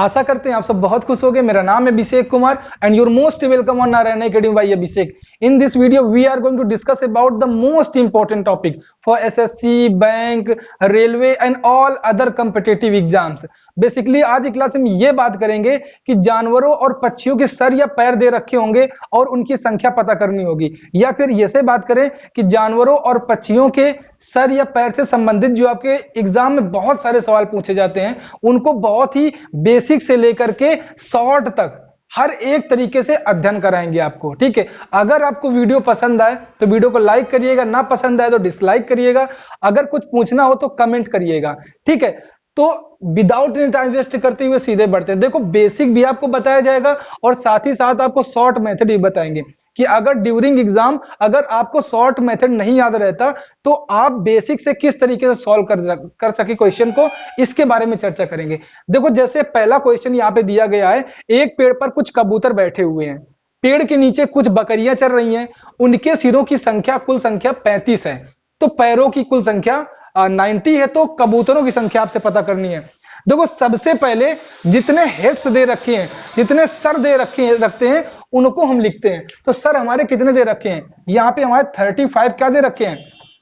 आशा करते हैं आप सब बहुत खुश होंगे। मेरा नाम है Abhishek Kumar and your most welcome on Narayan academy by Abhishek. In this video we are going to discuss about the most important topic for SSC, bank, railway and all other competitive exams. Basically आज की क्लास में ये बात करेंगे कि जानवरों और पक्षियों के सर या पैर दे रखे होंगे और उनकी संख्या पता करनी होगी, या फिर ऐसे बात करें कि जानवरों और पक्षियों के सर या पैर से संबंधित जो आपके एग्जाम में बहुत सारे सवाल पूछे जाते हैं उनको बहुत ही बेसिक से लेकर के शॉर्ट तक हर एक तरीके से अध्ययन कराएंगे आपको। ठीक है, अगर आपको वीडियो पसंद आए तो वीडियो को लाइक करिएगा, ना पसंद आए तो डिसलाइक करिएगा, अगर कुछ पूछना हो तो कमेंट करिएगा। ठीक है, तो विदाउट एनी टाइम वेस्ट करते हुए सीधे बढ़ते हैं। देखो, बेसिक भी आपको बताया जाएगा और साथ ही साथ आपको शॉर्ट मेथड भी बताएंगे कि अगर ड्यूरिंग एग्जाम अगर आपको शॉर्ट मेथड नहीं याद रहता तो आप बेसिक से किस तरीके से सॉल्व कर सके क्वेश्चन को, इसके बारे में चर्चा करेंगे। देखो, जैसे पहला क्वेश्चन यहाँ पे दिया गया है, एक पेड़ पर कुछ कबूतर बैठे हुए हैं, पेड़ के नीचे कुछ बकरियां चल रही हैं, उनके सिरों की संख्या कुल संख्या 35 है, तो पैरों की कुल संख्या 90 है, तो कबूतरों की संख्या आपसे पता करनी है। देखो, सबसे पहले जितने हेड्स दे रखे हैं, जितने सर दे रखते हैं उनको हम लिखते हैं। तो सर हमारे कितने दे रखे हैं, यहाँ पे हमारे 35 क्या दे रखे हैं,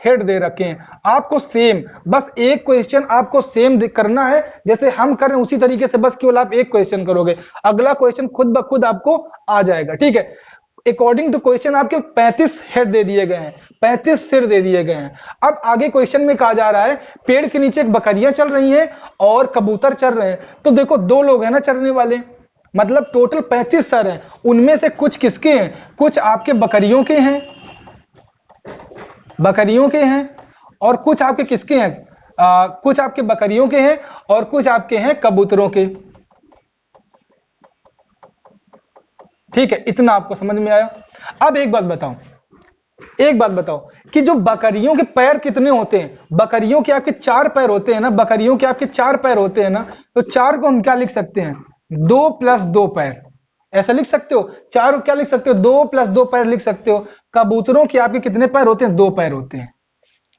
हेड दे रखे हैं। आपको सेम बस एक क्वेश्चन आपको सेम करना है जैसे हम करें उसी तरीके से, बस केवल आप एक क्वेश्चन करोगे, अगला क्वेश्चन खुद ब खुद आपको आ जाएगा। ठीक है, अकॉर्डिंग टू क्वेश्चन आपके 35 हेड दे दिए गए हैं, 35 सिर दे दिए गए हैं। अब आगे क्वेश्चन में कहा जा रहा है पेड़ के नीचे बकरियां चल रही हैं और कबूतर चल रहे हैं, तो देखो दो लोग हैं ना चढ़ने वाले, मतलब टोटल 35 सर हैं, उनमें से कुछ किसके हैं, कुछ आपके बकरियों के हैं, और कुछ आपके किसके हैं, कुछ आपके बकरियों के हैं और कुछ आपके हैं कबूतरों के। ठीक है, इतना आपको समझ में आया। अब एक बात बताओ कि जो बकरियों के पैर कितने होते हैं, बकरियों के आपके 4 पैर होते हैं ना, बकरियों के आपके 4 पैर होते हैं ना, तो 4 को हम क्या लिख सकते हैं, 2 + 2 पैर, ऐसा लिख सकते हो। 4 को क्या लिख सकते हो, 2 + 2 पैर लिख सकते हो। कबूतरों के आपके कितने पैर होते हैं, 2 पैर होते हैं।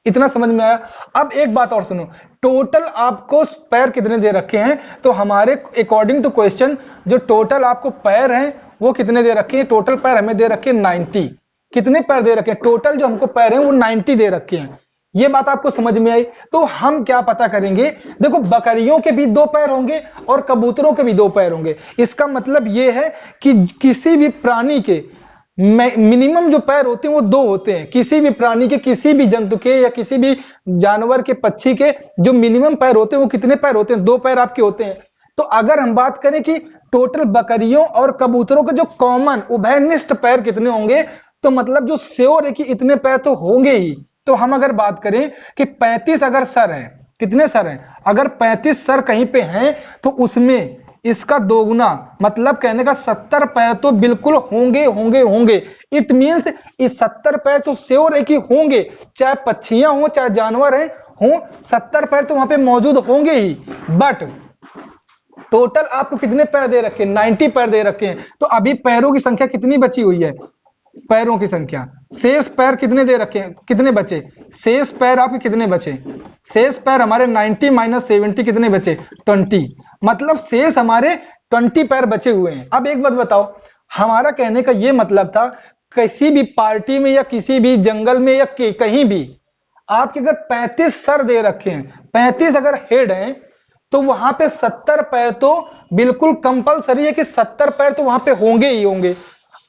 इतना समझ में आया। अब एक बात और सुनो, टोटल आपको पैर कितने दे रखे हैं, तो हमारे अकॉर्डिंग टू क्वेश्चन जो टोटल आपको पैर हैं वो कितने दे रखे हैं, टोटल पैर हमें दे रखे हैं 90। कितने पैर दे रखे हैं, टोटल जो हमको पैर हैं वो 90 दे रखे हैं। ये बात आपको समझ में आई। तो हम क्या पता करेंगे, देखो बकरियों के भी 2 पैर होंगे और कबूतरों के भी 2 पैर होंगे। इसका मतलब ये है कि किसी भी प्राणी के मिनिमम जो पैर होते हैं वो 2 होते हैं। किसी भी प्राणी के, किसी भी जंतु के या किसी भी जानवर के, पक्षी के जो मिनिमम पैर होते हैं वो कितने पैर होते हैं, 2 पैर आपके होते हैं। तो अगर हम बात करें कि टोटल बकरियों और कबूतरों के जो कॉमन उभयनिष्ठ पैर कितने होंगे, तो मतलब जो श्योर है कि इतने पैर तो होंगे ही। तो हम अगर बात करें कि 35 अगर सर है, कितने सर हैं, अगर 35 सर कहीं पे हैं तो उसमें इसका 2 गुना, मतलब कहने का 70 पैर तो बिल्कुल होंगे। इट मींस इस 70 पैर तो श्योर है कि होंगे, चाहे पक्षियां हो चाहे जानवर हैं हो, 70 पैर तो वहां पे मौजूद होंगे ही। बट टोटल आपको कितने पैर दे रखे हैं, 90 पैर दे रखे हैं। तो अभी पैरों की संख्या कितनी बची हुई है, पैरों की संख्या, शेष पैर कितने दे रखे हैं, कितने बचे, शेष पैर आपके कितने बचे, शेष पैर हमारे 90 - 70 कितने बचे, 20, मतलब शेष हमारे 20 पैर बचे हुए हैं। अब एक बात बताओ, हमारा कहने का यह मतलब था किसी भी पार्टी में या किसी भी जंगल में या कहीं भी आपके अगर 35 सर दे रखे हैं, 35 अगर हेड हैं, तो वहां पे 70 पैर तो बिल्कुल कंपलसरी है कि 70 पैर तो वहां पे होंगे ही होंगे।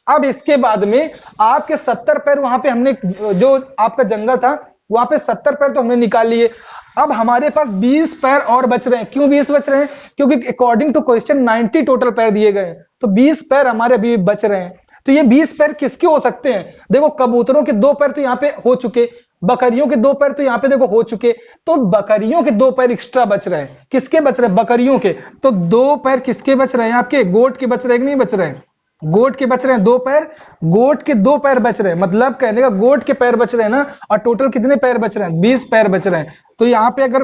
अब इसके बाद में आपके 70 पैर वहां पे हमने, जो आपका जंगल था वहां पे 70 पैर तो हमने निकाल लिए। अब हमारे पास 20 पैर और बच रहे हैं। क्यों 20 बच रहे हैं, क्योंकि अकॉर्डिंग टू क्वेश्चन 90 टोटल पैर दिए गए हैं, तो 20 पैर हमारे अभी बच रहे हैं। तो ये 20 पैर किसके हो सकते हैं, देखो कबूतरों के 2 पैर तो यहाँ पे हो चुके, बकरियों के 2 पैर तो यहाँ पे देखो हो चुके, तो बकरियों के 2 पैर एक्स्ट्रा बच रहे हैं। किसके बच रहे हैं, बकरियों के। तो 2 पैर किसके बच रहे हैं, आपके गोट के बच रहे हैं कि नहीं बच रहे हैं, गोट के बच रहे हैं 2 पैर, गोट के 2 पैर बच रहे हैं, मतलब कहने का गोट के पैर बच रहे हैं ना, और टोटल कितने पैर बच रहे हैं, 20 पैर बच रहे हैं। तो यहाँ पे अगर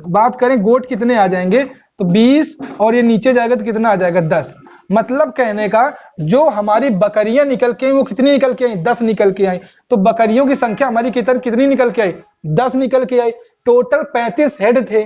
बात करें गोट कितने आ जाएंगे, तो 20 और ये नीचे जाएगा तो कितना आ जाएगा, 10। मतलब कहने का जो हमारी बकरियां निकल के आई वो कितनी निकल के आई, 10 निकल के आई। तो बकरियों की संख्या हमारी कितनी निकल के आई, 10 निकल के आई। टोटल 35 हेड थे,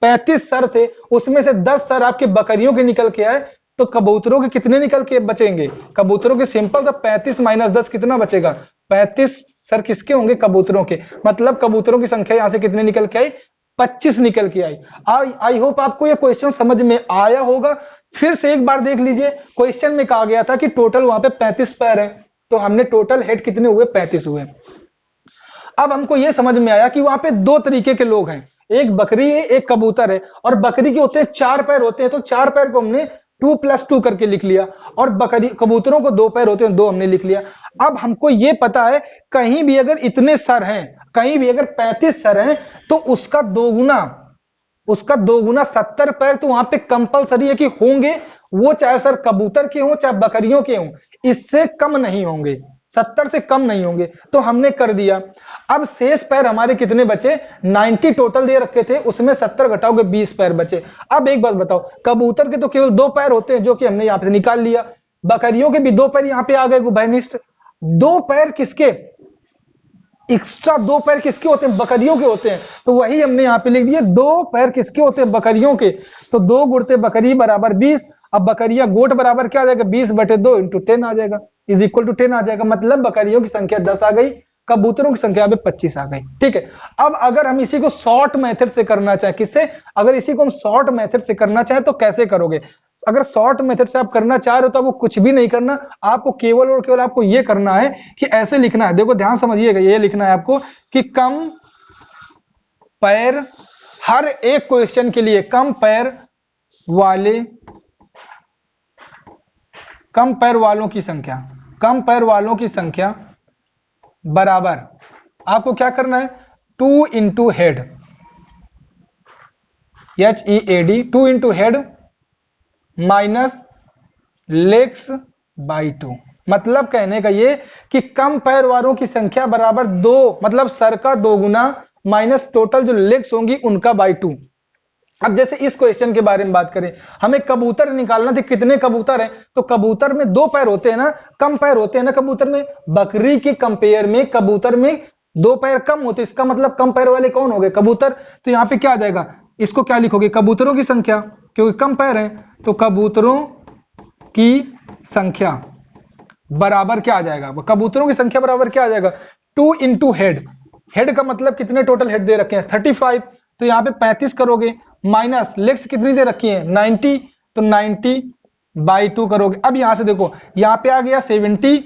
35 सर थे, उसमें से 10 सर आपके बकरियों के निकल के आए, तो कबूतरों के कितने निकल के बचेंगे? कबूतरों के सिंपल था 35 माइनस 10 कितना बचेगा? 35 सर किसके होंगे? कबूतरों के। मतलब कबूतरों की संख्या यहां से कितने निकल के आई? 25 निकल के आई। आई होप आपको ये क्वेश्चन समझ में आया होगा। फिर से एक बार देख लीजिए, क्वेश्चन में कहा गया था कि टोटल वहां पे 35 पैर है, तो हमने टोटल हेड कितने हुए? 35 हुए। अब हमको यह समझ में आया कि वहां पे दो तरीके के लोग हैं, एक बकरी है, एक कबूतर है, और बकरी के होते हैं 4 पैर होते हैं, तो 4 पैर को हमने 2 + 2 करके लिख लिया, और बकरी कबूतरों को 2 पैर होते हैं, 2 हमने लिख लिया। अब हमको यह पता है कहीं भी अगर इतने सर हैं, कहीं भी अगर 35 सर हैं, तो उसका दोगुना 70 पैर तो वहां पे कंपलसरी है कि होंगे, वो चाहे सर कबूतर के हों चाहे बकरियों के हों, इससे कम नहीं होंगे, 70 से कम नहीं होंगे। तो हमने कर दिया। अब शेष पैर हमारे कितने बचे? 90 टोटल दे रखे थे, उसमें 70 घटाओगे 20 पैर बचे। अब एक बात बताओ, कबूतर के तो केवल 2 पैर होते हैं, जो कि हमने यहां पे निकाल लिया। बकरियों के भी 2 पैर यहां पे आ गए उभयनिष्ठ। 2 पैर किसके एक्स्ट्रा? 2 पैर किसके होते हैं? बकरियों के होते हैं। तो वही हमने यहां पे लिख दिया, 2 पैर किसके होते हैं? बकरियों के। तो 2 गुणते बकरी बराबर 20। अब बकरिया गोट बराबर क्या आ जाएगा? 20/2 × 10 आ जाएगा, इज इक्वल टू 10 आ जाएगा। मतलब बकरियों की संख्या 10 आ गई, कबूतरों की संख्या पे 25 आ गई। ठीक है। अब अगर हम इसी को शॉर्ट मेथड से करना चाहें, किससे? अगर इसी को हम शॉर्ट मेथड से करना चाहें तो कैसे करोगे? अगर शॉर्ट मेथड से आप करना चाह रहे हो तो आपको कुछ भी नहीं करना, आपको केवल और केवल आपको यह करना है कि ऐसे लिखना है। देखो ध्यान समझिएगा, यह लिखना है आपको कि कम पैर, हर एक क्वेश्चन के लिए कम पैर वालों की संख्या बराबर, आपको क्या करना है? 2 × head, HEAD, 2 × head minus legs by 2। मतलब कहने का ये कि कम पैर वालों की संख्या बराबर 2, मतलब सर का 2 गुना माइनस टोटल जो लेग्स होंगी उनका बाई 2। अब जैसे इस क्वेश्चन के बारे में बात करें, हमें कबूतर निकालना थे, कितने कबूतर हैं? तो कबूतर में 2 पैर होते हैं ना, कम पैर होते हैं ना कबूतर में। बकरी के कंपेयर में कबूतर में 2 पैर कम होते, इसका मतलब कम पैर वाले कौन हो गए? कबूतर। तो यहां पे क्या आ जाएगा? इसको क्या लिखोगे? कबूतरों की संख्या, क्योंकि कम पैर है, तो कबूतरों की संख्या बराबर क्या आ जाएगा? कबूतरों की संख्या बराबर क्या आ जाएगा? 2 × हेड। हेड का मतलब कितने टोटल हेड दे रखे हैं? 35। तो यहां पे 35 करोगे, माइनस लेग्स कितनी दे रखी है? 90। तो 90/2 करोगे। अब यहां से देखो, यहां पे आ गया 70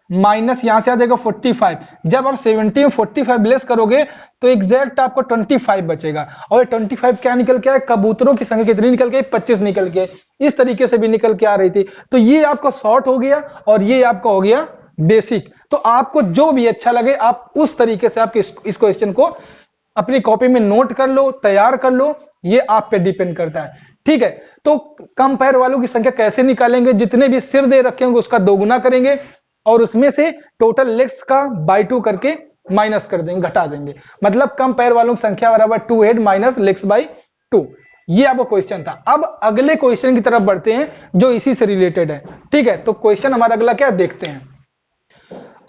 माइनस यहां से आ जाएगा 45। जब आप 70 में 45 लेस करोगे तो एग्जैक्ट आपको 25 बचेगा, और 25 क्या निकल के आए? कबूतरों की संख्या कितनी निकल के आई? 25 निकल के। इस तरीके से भी निकल के आ रही थी। तो ये आपका शॉर्ट हो गया और ये आपका हो गया बेसिक। तो आपको जो भी अच्छा लगे आप उस तरीके से आपके इस क्वेश्चन को अपनी कॉपी में नोट कर लो, तैयार कर लो, ये आप पे डिपेंड करता है। ठीक है। तो कम पैर वालों की संख्या कैसे निकालेंगे? जितने भी सिर दे रखे होंगे उसका 2 गुना करेंगे, और उसमें से टोटल लेग्स का बाई 2 करके माइनस कर देंगे, घटा देंगे। मतलब कम पैर वालों की संख्या बराबर 2 हेड माइनस लेग्स बाई 2। ये आपका क्वेश्चन था। अब अगले क्वेश्चन की तरफ बढ़ते हैं जो इसी से रिलेटेड है। ठीक है। तो क्वेश्चन हमारा अगला क्या देखते हैं।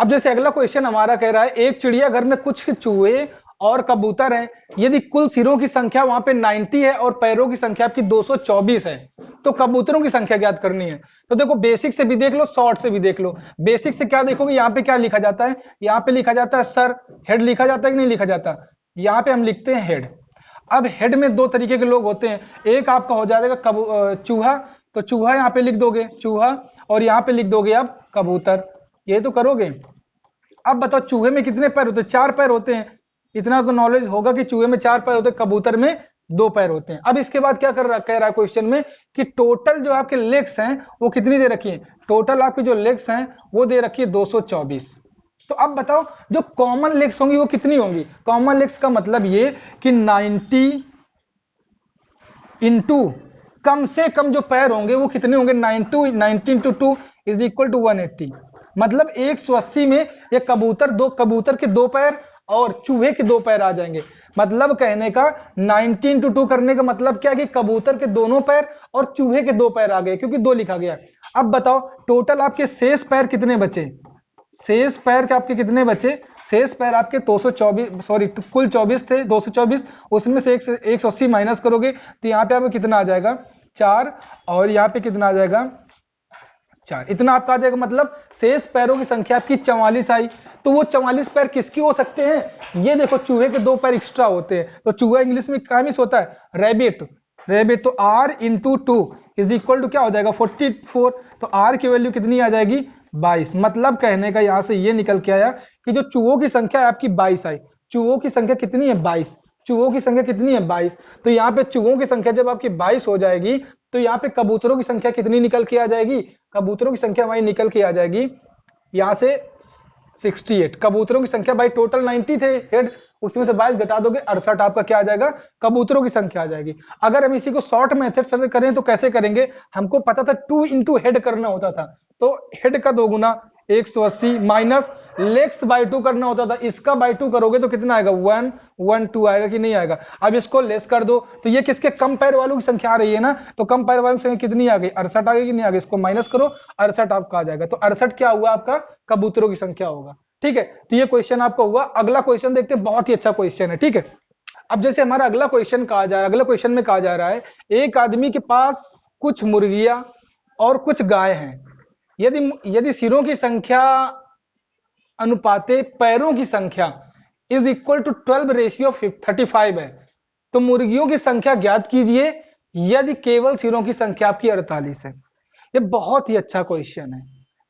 अब जैसे अगला क्वेश्चन हमारा कह रहा है, एक चिड़ियाघर में कुछ चूहे और कबूतर हैं, यदि कुल सिरों की संख्या वहां पे 90 है और पैरों की संख्या आपकी 224 है, तो कबूतरों की संख्या ज्ञात करनी है। तो देखो बेसिक से भी देख लो, शॉर्ट से भी देख लो। बेसिक से क्या देखोगे, यहाँ पे क्या लिखा जाता है? यहाँ पे लिखा जाता है सर, हेड लिखा जाता है कि नहीं लिखा जाता? यहाँ पे हम लिखते हैं हेड। अब हेड में 2 तरीके के लोग होते हैं, एक आपका हो जाएगा चूहा, तो चूहा यहाँ पे लिख दोगे चूहा, और यहाँ पे लिख दोगे आप कबूतर। ये तो करोगे। अब बताओ चूहे में कितने पैर होते हैं? 4 पैर होते हैं। इतना तो नॉलेज होगा कि चूहे में 4 पैर होते हैं, कबूतर में 2 पैर होते हैं। अब इसके बाद क्या कह रहा है क्वेश्चन में कि टोटल जो आपके लेग्स हैं वो कितनी दे रखी है? टोटल आपकी जो लेग्स हैं वो दे रखी है 224। तो अब बताओ जो कॉमन लेग्स होंगी वो कितनी होंगी? कॉमन लेग्स का मतलब ये कि 90 इंटू कम से कम जो पैर होंगे वो कितने होंगे? 90 इंटू 2 इज इक्वल टू 180। मतलब 180 में ये कबूतर के 2 पैर और चूहे के 2 पैर आ जाएंगे। मतलब कहने का 90 इंटू 2 करने का मतलब क्या है कि कबूतर के दोनों पैर और चूहे के 2 पैर आ गए, क्योंकि 2 लिखा गया। अब बताओ टोटल आपके शेष पैर कितने बचे? शेष पैर के आपके कितने बचे, शेष पैर आपके 224, सॉरी कुल 24 थे, 224, उसमें से 180 माइनस करोगे तो यहाँ पे आपको कितना आ जाएगा 4, और यहाँ पे कितना आ जाएगा 4, इतना आपका आ जाएगा। मतलब शेष पैरों की संख्या आपकी 44 आई। तो वो 44 पैर किसके हो सकते हैं, ये देखो चूहे के 2 पैर एक्स्ट्रा होते हैं, तो चूहा इंग्लिश में क्या मिस होता है, रैबिट, रैबिट। तो r into 2 is equal to क्या हो जाएगा 44। तो r की वैल्यू कितनी आ जाएगी 22। मतलब कहने का यहां से ये निकल के आया कि जो चूहों की संख्या है आपकी 22 आई। चूहों की संख्या कितनी है 22, चूहों की संख्या कितनी है 22। तो यहाँ पे चूहों की संख्या जब आपकी 22 हो जाएगी तो यहाँ पे कबूतरों की संख्या कितनी निकल के आ जाएगी, कबूतरों की संख्या हमारी निकल के आ जाएगी यहाँ से 68। कबूतरों की संख्या भाई टोटल 90 थे हेड, उसमें से 22 घटा दोगे 68 आपका क्या आ जाएगा, कबूतरों की संख्या आ जाएगी। अगर हम इसी को शॉर्ट मेथड से करें तो कैसे करेंगे, हमको पता था 2 इंटू हेड करना होता था, तो हेड का 2 गुना 180 माइनस लेग्स बाय 2 करना होता था, इसका बाय 2 करोगे तो कितना आएगा 112 आएगा कि नहीं आएगा। अब इसको लेस कर दो तो ये किसके कम पैर वालों की संख्या आ रही है ना, तो कम पैर वालों की संख्या कितनी आ गई 68 आ गई कि नहीं आ गई, इसको माइनस करो 68 आपका आ जाएगा। तो 68 क्या हुआ आपका कबूतरों की संख्या होगा। ठीक है, तो ये क्वेश्चन आपका हुआ। अगला क्वेश्चन देखते हैं, बहुत ही अच्छा क्वेश्चन है। ठीक है, अब जैसे हमारा अगला क्वेश्चन कहा जा रहा है, अगला क्वेश्चन में कहा जा रहा है एक आदमी के पास कुछ मुर्गियां और कुछ गाय हैं, यदि सिरों की संख्या अनुपाते पैरों की संख्या इज इक्वल टू 12 रेशियो 35 है, तो मुर्गियों की संख्या ज्ञात कीजिए यदि केवल सिरों की संख्या आपकी 48 है। ये बहुत ही अच्छा क्वेश्चन है।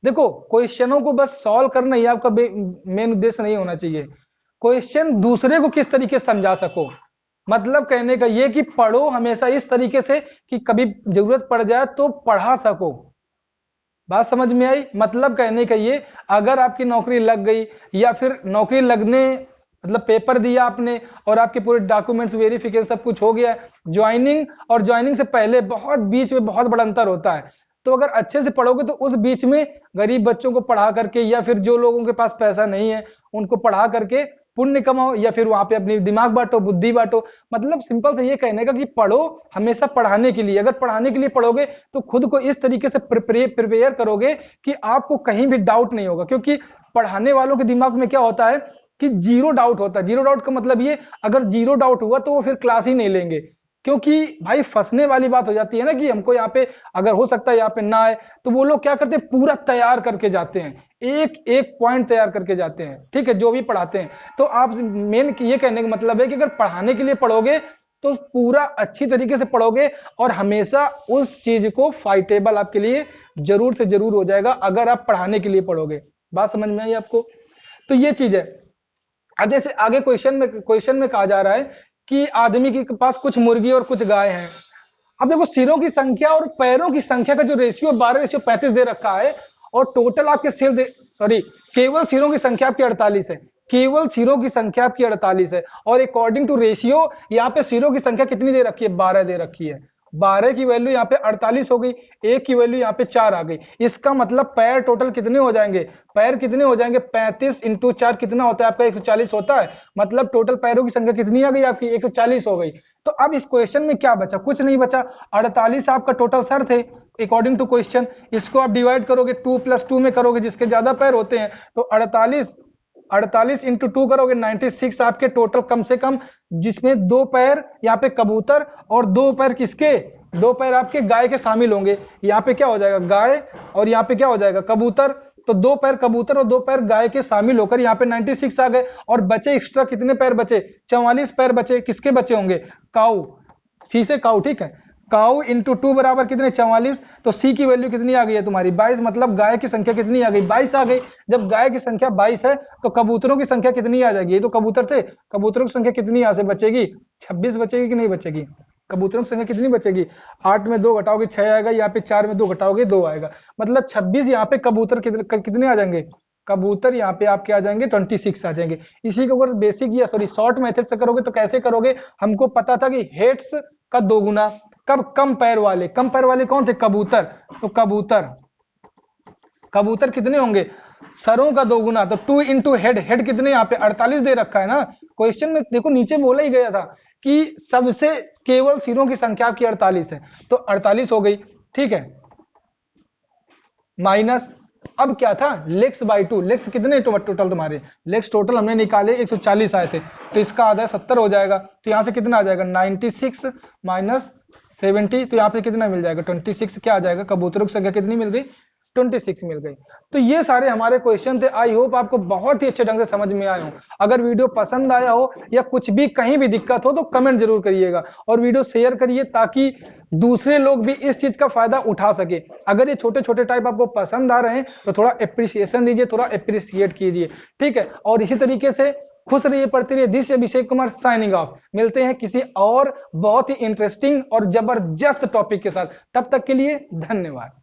देखो क्वेश्चनों को बस सॉल्व करना ही आपका मेन उद्देश्य नहीं होना चाहिए, क्वेश्चन दूसरे को किस तरीके से समझा सको। मतलब कहने का ये कि पढ़ो हमेशा इस तरीके से कि कभी जरूरत पड़ जाए तो पढ़ा सको। बात समझ में आई। मतलब कहने का ये, अगर आपकी नौकरी लग गई या फिर नौकरी लगने मतलब पेपर दिया आपने और आपके पूरे डॉक्यूमेंट्स वेरिफिकेशन सब कुछ हो गया, ज्वाइनिंग और ज्वाइनिंग से पहले बहुत बीच में बहुत बड़ा अंतर होता है। तो अगर अच्छे से पढ़ोगे तो उस बीच में गरीब बच्चों को पढ़ा करके या फिर जो लोगों के पास पैसा नहीं है उनको पढ़ा करके पुण्य कमाओ, या फिर वहां पे अपनी दिमाग बांटो, बुद्धि बांटो। मतलब सिंपल से ये कहने का कि पढ़ो हमेशा पढ़ाने के लिए। अगर पढ़ाने के लिए पढ़ोगे तो खुद को इस तरीके से प्रिपेयर करोगे कि आपको कहीं भी डाउट नहीं होगा, क्योंकि पढ़ाने वालों के दिमाग में क्या होता है कि जीरो डाउट होता है। जीरो डाउट का मतलब ये, अगर जीरो डाउट हुआ तो वो फिर क्लास ही नहीं लेंगे, क्योंकि भाई फंसने वाली बात हो जाती है ना कि हमको यहाँ पे अगर हो सकता है यहाँ पे ना आए, तो वो लोग क्या करते हैं पूरा तैयार करके जाते हैं, एक एक पॉइंट तैयार करके जाते हैं। ठीक है, जो भी पढ़ाते हैं। तो आप मेन ये कहने का मतलब है कि अगर पढ़ाने के लिए पढ़ोगे तो पूरा अच्छी तरीके से पढ़ोगे और हमेशा उस चीज को फाइटेबल आपके लिए जरूर से जरूर हो जाएगा अगर आप पढ़ाने के लिए पढ़ोगे। बात समझ में आई आपको। तो ये चीज है। अब जैसे आगे क्वेश्चन में कहा जा रहा है कि आदमी के पास कुछ मुर्गी और कुछ गाय हैं। अब देखो सिरों की संख्या और पैरों की संख्या का जो रेशियो 12:35 दे रखा है, और टोटल आपके केवल सिरों की संख्या आपकी 48 है, केवल सिरों की संख्या आपकी 48 है। और अकॉर्डिंग टू रेशियो यहाँ पे सिरों की संख्या कितनी दे रखी है 12 दे रखी है। 12 की वैल्यू यहाँ पे 48 हो गई, एक की वैल्यू यहाँ पे 4 आ गई। इसका मतलब पैर टोटल कितने हो जाएंगे, पैर कितने हो जाएंगे 35 इंटू 4 कितना होता है आपका 140 होता है। मतलब टोटल पैरों की संख्या कितनी आ गई आपकी 140 हो गई। तो अब इस क्वेश्चन में क्या बचा, कुछ नहीं बचा। 48 आपका टोटल सर थे अकॉर्डिंग टू क्वेश्चन। इसको आप डिवाइड करोगे 2 + 2 में करोगे, जिसके ज्यादा पैर होते हैं तो 48 इंटू 2 करोगे 96 आपके टोटल कम से कम, जिसमें 2 पैर यहाँ पे कबूतर और 2 पैर किसके, 2 पैर आपके गाय के शामिल होंगे। यहाँ पे क्या हो जाएगा गाय और यहाँ पे क्या हो जाएगा कबूतर। तो 2 पैर कबूतर और 2 पैर गाय के शामिल होकर यहाँ पे 96 आ गए। और बचे एक्स्ट्रा कितने पैर बचे, 44 पैर बचे। किसके बचे होंगे, काऊ, सी से काऊ। ठीक है, काऊ इंटू 2 बराबर कितने 44। तो सी की वैल्यू कितनी आ गई है तुम्हारी 22। मतलब गाय की संख्या कितनी आ गई 22 आ गई। जब गाय की संख्या 22 है तो कबूतरों की संख्या कितनी आ जाएगी, ये तो कबूतर थे, कबूतरों की संख्या कितनी यहां से बचेगी 26 बचेगी कि नहीं बचेगी। कबूतरों की संख्या कितनी बचेगी, 8 में 2 घटाओगे 6 आएगा, यहाँ पे 4 में 2 घटाओगे 2 आएगा। मतलब 26 यहाँ पे कबूतर कितने आ जाएंगे, कबूतर यहाँ पे आपके आ जाएंगे 26 आ जाएंगे। इसी को अगर बेसिक या सॉरी शॉर्ट मेथड से करोगे तो कैसे करोगे, हमको पता था कि हेड्स का 2 गुना, कब कम पैर वाले, कम पैर वाले कौन थे कबूतर। तो कबूतर कितने होंगे, सरों का 2 गुना। तो 2 इंटू हेड कितने यहाँ पे 48 दे रखा है ना क्वेश्चन में। देखो नीचे बोला ही गया था कि सबसे केवल सिरों की संख्या आपकी 48 है, तो 48 हो गई। ठीक है, माइनस अब क्या था, लेग्स बाई 2, लेग्स कितने टोटल तुम्हारे, लेग्स टोटल हमने निकाले 140 आए थे, तो इसका आधा 70 हो जाएगा, तो यहाँ से कितना आ जाएगा 96 माइनस 70, तो यहाँ पे कितना मिल जाएगा 26, क्या आ जाएगा, कबूतरों की संख्या कितनी मिल गई 26 मिल गई। तो ये सारे हमारे क्वेश्चन थे, आई होप आपको बहुत ही अच्छे ढंग से समझ में आए हो। अगर वीडियो पसंद आया हो या कुछ भी कहीं भी दिक्कत हो तो कमेंट जरूर करिएगा और वीडियो शेयर करिए ताकि दूसरे लोग भी इस चीज का फायदा उठा सके। अगर ये छोटे छोटे टाइप आपको पसंद आ रहे हैं तो थोड़ा एप्रिसिएशन दीजिए, थोड़ा एप्रिसिएट कीजिए, ठीक है। और इसी तरीके से खुश रहिए, पढ़ते रहिए। This Abhishek Kumar signing off. मिलते हैं किसी और बहुत ही इंटरेस्टिंग और जबरदस्त टॉपिक के साथ, तब तक के लिए धन्यवाद।